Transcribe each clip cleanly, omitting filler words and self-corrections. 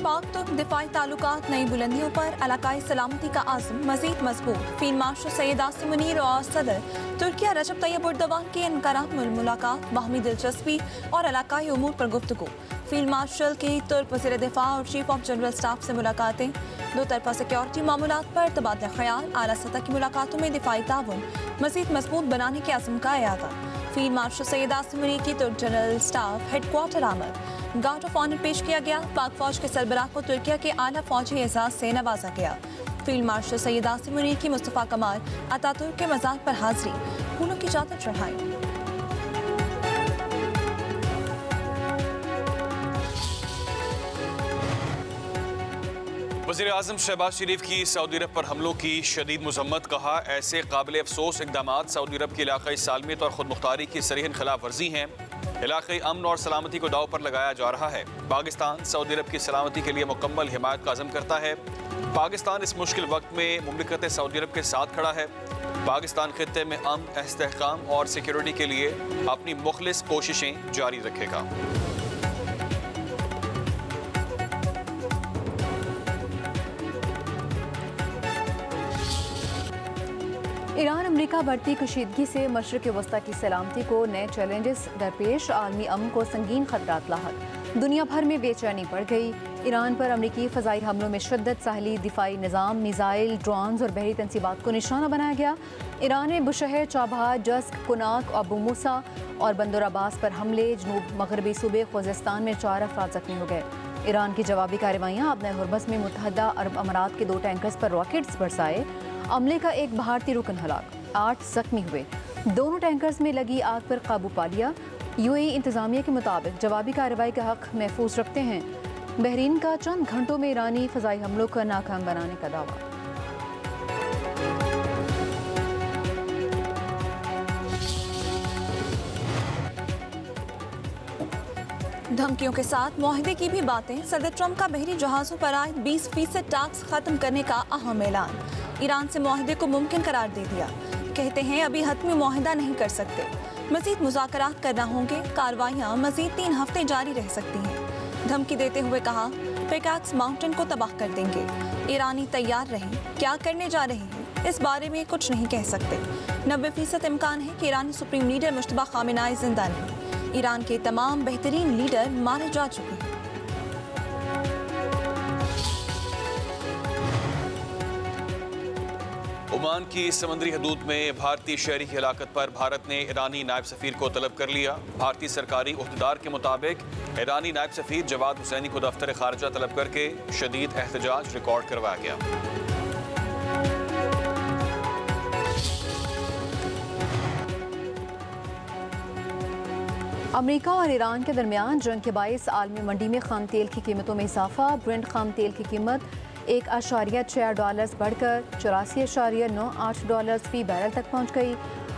पाक तुर्क दिफाई ताल्लुकात नई बुलंदियों पर इलाकाई सलामती का आज़म मज़ीद मजबूत। फील्ड मार्शल सैयद आसिम मुनीर और सदर तुर्किया रजब तैयब एर्दोगान की इनकरामुल मुलाकात, बाहमी दिलचस्पी और इलाकाई उमूर पर गुफ्तगू। फील्ड मार्शल की तुर्क वज़ीर दिफा और चीफ ऑफ जनरल स्टाफ से मुलाकातें, दो तरफा सिक्योरिटी मामूलात पर तबादला ख्याल, आला सतह की मुलाकातों में दिफाई ताउन मज़ीद मजबूत बनाने के अज़्म का इरादा। फील्ड मार्शल सैयद आसिम मुनीर की तुर्क जनरल स्टाफ हेडक्वार्टर आमद, गार्ड ऑफ ऑनर पेश किया गया। पाक फौज के सरबराह को तुर्किया के आला फौजी एजाज से नवाजा गया। फील्ड मार्शल सैयद आसिम मुनीर की मुस्तफ़ा कमाल अतातुर्क के मज़ार पर हाजिरी, फूलों की चादर चढ़ाई। वज़ीर आज़म शहबाज शरीफ की सऊदी अरब पर हमलों की शदीद मज़म्मत, कहा ऐसे काबिल अफसोस इक़दामात सऊदी अरब की इलाक़ाई सालमियत और ख़ुद मुख्तारी की सरीहन खिलाफ वर्जी हैं। इलाक़ाई अमन और सलामती को दाव पर लगाया जा रहा है। पाकिस्तान सऊदी अरब की सलामती के लिए मुकम्मल हिमायत का अज़म करता है। पाकिस्तान इस मुश्किल वक्त में मुमलिकत सऊदी अरब के साथ खड़ा है। पाकिस्तान खित्ते में अमन, इस्तेहकाम और सिक्योरिटी के लिए अपनी मुखलिस कोशिशें जारी रखेगा। ईरान अमरीका बढ़ती कशीदगी से मशरिक़ वस्ता की सलामती को नए चैलेंजेस दरपेश, आलमी अमन को संगीन खतरात लाहक। दुनिया भर में बेचैनी बढ़ गई। ईरान पर अमरीकी फ़ज़ाई हमलों में शिद्दत, साहली दिफाई निज़ाम, मिज़ाइल, ड्रोन्स और बहरी तनसीबात को निशाना बनाया गया। ईरान में बुशहर, चाबहार, जस्क, कुनाक, अबू मूसा और बंदर अब्बास पर हमले। जनूब मगरबी सूबे खुज़ेस्तान में 4 अफराद ज़ख्मी हो गए। ईरान की जवाबी कार्रवाइयाँ। अपने हुर्मस में मुत्तहदा अरब अमारात के 2 टैंकर्स पर रॉकेट्स बरसाए। अमले का एक भारतीय रुकन हलाक, 8 जख्मी हुए। दोनों टैंकर्स में लगी आग पर काबू पा लिया। यूएई इंतजामिया के मुताबिक जवाबी कार्रवाई का हक महफूज रखते हैं। बहरीन का चंद घंटों में ईरानी फ़ज़ाई हमलों का नाकाम बनाने का दावा। धमकियों के साथ मुआहदे की भी बातें। सदर ट्रंप का बहरी जहाज़ों पर आए 20% टैक्स खत्म करने का अहम ऐलान। ईरान से मुआहदे को मुमकिन करार दे दिया। कहते हैं अभी हतमी मुआहदा नहीं कर सकते, मज़ीद मुज़ाकरात करना होंगे। कार्रवाइयाँ मज़ीद 3 हफ्ते जारी रह सकती हैं। धमकी देते हुए कहा पिकैक्स माउंटेन को तबाह कर देंगे। ईरानी तैयार रहें, क्या करने जा रहे हैं इस बारे में कुछ नहीं कह सकते। 90% इम्कान है कि ईरानी सुप्रीम लीडर मुश्तबा खामेनाई जिंदा नहीं। ईरान के तमाम बेहतरीन लीडर मारे जा चुके हैं। ओमान की समंदरी हदूद में भारतीय शहरी की हलाकत पर भारत ने ईरानी नायब सफ़ीर को तलब कर लिया। भारतीय सरकारी उहदेदार के मुताबिक ईरानी नायब सफ़ीर जवाद हुसैनी को दफ्तर खारजा तलब करके शदीद एहतजाज रिकॉर्ड करवाया गया। अमेरिका और ईरान के दरमियान जंग के बायस आलमी मंडी में खाम तेल की कीमतों में इजाफा। ब्रेंट खाम तेल की कीमत $1.6 बढ़कर $84.98 फी बैरल तक पहुंच गई।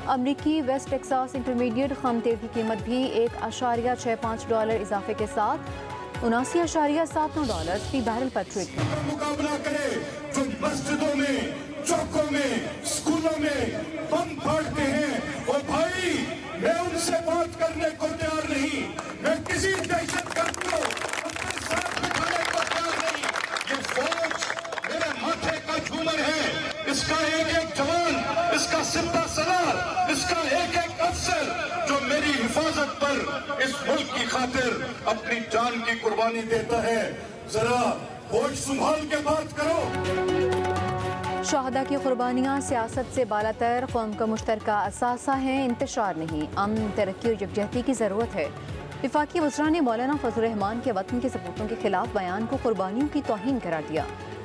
अमरीकी वेस्ट टेक्सास इंटरमीडिएट खाम तेल की कीमत भी $1.65 इजाफे के साथ $79.79 फी बैरल पर ट्रेड की। मुकाबला करे जो मस्जिदों में, चौकों में, स्कूलों में बम फाड़ते हैं। और भाई मैं उनसे बात करने को तैयार नहीं, मैं किसी दहशतगर्द को अपने साथ बिठाने को तैयार नहीं। ये फौज मेरे माथे का झूमर है, इसका एक एक जवान, इसका सिपा सलार, इसका एक एक अफसर जो मेरी हिफाजत पर इस मुल्क की खातिर अपनी जान की कुर्बानी देता है। जरा होश संभाल के बात करो। शहादा की कुर्बानियाँ सियासत से बालातर, कौम का मुश्तरका असासा है, इंतशार नहीं। अमन, तरक्की और यकजहती की ज़रूरत है। वफाकी वज़रा ने मौलाना फजल रहमान के वतन के सपूतों के खिलाफ बयान को कुर्बानियों की तौहीन करार दिया।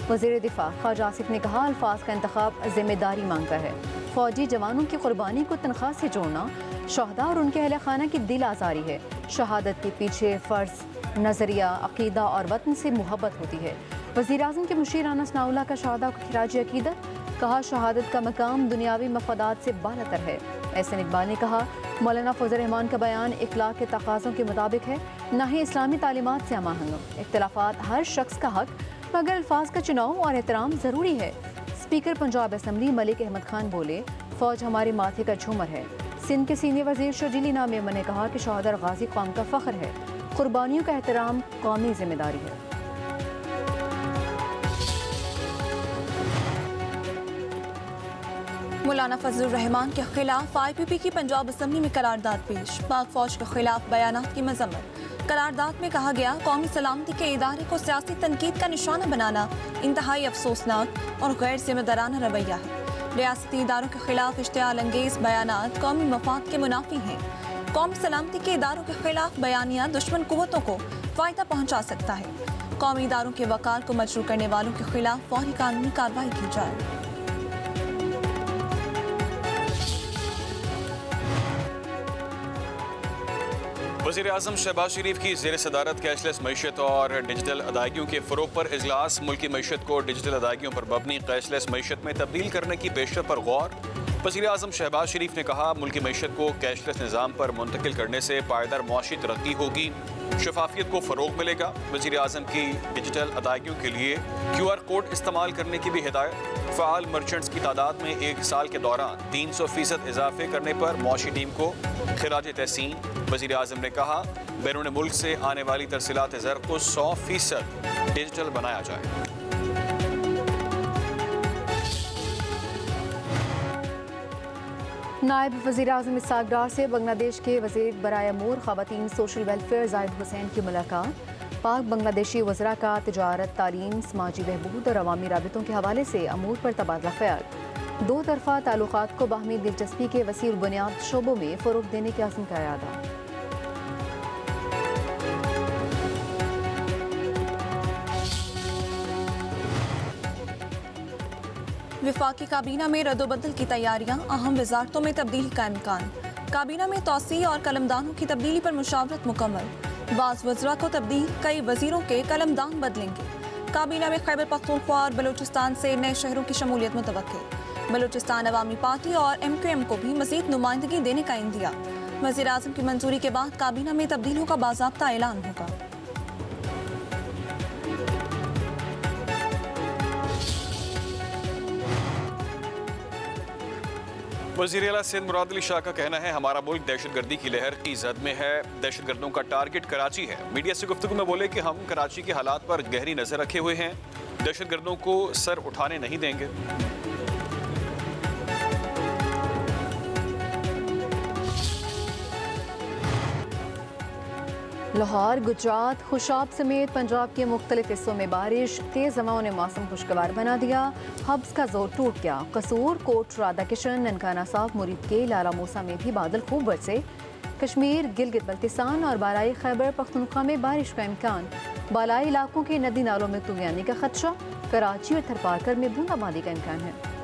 वज़ीर दिफा ख्वाजा आसिफ ने कहा अल्फाज का इंतखाब जिम्मेदारी मांगता है। फौजी जवानों की कुर्बानी को तनख्वाह से जोड़ना शहदा और उनके अहले खाना की दिल आज़ारी है। शहादत के पीछे फ़र्ज़, नज़रिया, अक़ीदा और वतन से मुहब्बत होती है। वज़ीर आज़म के मुशीर राना सनाउल्लाह का शहादा को खिराज अक़ीदत, कहा शहादत का मकाम दुनियावी मफादात से बालातर है। एहसन इकबाल ने कहा मौलाना फजल रहमान का बयान इखलाक के तकाज़ों के मुताबिक है, न ही इस्लामी तालीमात से अमाहंग। इख्तिलाफात हर शख्स का हक, मगर अल्फाज का चुनाव और एहतराम ज़रूरी है। स्पीकर पंजाब असम्बली मलिक अहमद खान बोले फ़ौज हमारे माथे का झूमर है। सिंध के सीनियर वज़ीर शर्जीली नाम मेमन ने कहा कि शहादा गाजी कौम का फ़ख्र है। कुर्बानियों का एहतराम कौमी जिम्मेदारी है। مولانا فضل الرحمان کے خلاف IPP کی پنجاب اسمبلی میں قرارداد پیش، پاک فوج کے خلاف بیانات کی مذمت۔ قرارداد میں کہا گیا قومی سلامتی کے ادارے کو سیاسی تنقید کا نشانہ بنانا انتہائی افسوسناک اور غیر ذمہ دارانہ رویہ ہے۔ ریاستی اداروں کے خلاف اشتعال انگیز بیانات قومی مفاد کے منافی ہیں۔ قومی سلامتی کے اداروں کے خلاف بیانیہ دشمن قوتوں کو فائدہ پہنچا سکتا ہے۔ قومی اداروں کے وقار کو مجروح کرنے والوں کے خلاف فوری قانونی کارروائی کی جائے۔ وزیر اعظم شہباز شریف کی زیر صدارت کیش لیس معیشت اور ڈیجیٹل ادائیگیوں کے فروغ پر اجلاس، ملکی معیشت کو ڈیجیٹل ادائیگیوں پر مبنی کیش لیس معیشت میں تبدیل کرنے کی پیشرفت پر غور۔ وزیر اعظم شہباز شریف نے کہا ملکی معیشت کو کیش لیس نظام پر منتقل کرنے سے پائیدار معاشی ترقی ہوگی، شفافیت کو فروغ ملے گا۔ وزیر اعظم کی ڈیجیٹل ادائیگیوں کے لیے QR کوڈ استعمال کرنے کی بھی ہدایت۔ فعال مرچنٹس کی تعداد میں ایک سال کے دوران 300% اضافے کرنے پر معاشی ٹیم کو خراج تحسین۔ وزیر اعظم نے کہا بیرون ملک سے آنے والی ترسیلات زر کو 100% ڈیجیٹل بنایا جائے۔ نائب وزیر اعظم اسحاق ڈار سے بنگلہ دیش کے وزیر برائے امور خواتین سوشل ویلفیئر زاہد حسین کی ملاقات۔ پاک بنگلہ دیشی وزراء کا تجارت، تعلیم، سماجی بہبود اور عوامی رابطوں کے حوالے سے امور پر تبادلہ خیال۔ دو طرفہ تعلقات کو باہمی دلچسپی کے وسیع بنیاد شعبوں میں فروغ دینے کے عزم کا اعادہ۔ وفاقی کابینہ میں رد و بدل کی تیاریاں، اہم وزارتوں میں تبدیلی کا امکان۔ کابینہ میں توسیع اور قلمدانوں کی تبدیلی پر مشاورت مکمل۔ بعض وزراء کو تبدیل، کئی وزیروں کے قلمدان بدلیں گے۔ کابینہ میں خیبر پختونخوا اور بلوچستان سے نئے شہروں کی شمولیت متوقع۔ بلوچستان عوامی پارٹی اور MQM کو بھی مزید نمائندگی دینے کا عندیہ۔ وزیر اعظم کی منظوری کے بعد کابینہ میں تبدیلیوں کا باضابطہ اعلان ہوگا۔ وزیر اعلیٰ سندھ مراد علی شاہ کا کہنا ہے ہمارا ملک دہشت گردی کی لہر کی زد میں ہے، دہشت گردوں کا ٹارگٹ کراچی ہے۔ میڈیا سے گفتگو میں بولے کہ ہم کراچی کے حالات پر گہری نظر رکھے ہوئے ہیں، دہشت گردوں کو سر اٹھانے نہیں دیں گے۔ لاہور، گجرات، خوشاب سمیت پنجاب کے مختلف حصوں میں بارش، تیز ہواؤں نے موسم خوشگوار بنا دیا، ہبس کا زور ٹوٹ گیا۔ قصور، کوٹ رادھا کشن، ننکانہ صاحب، مرید کے لالہ موسیٰ میں بھی بادل خوب برسے۔ کشمیر، گلگت بلتستان اور بالائی خیبر پختونخوا میں بارش کا امکان، بالائی علاقوں کے ندی نالوں میں طوفانی کا خدشہ، کراچی اور تھرپارکر میں بوندا باندی کا امکان ہے۔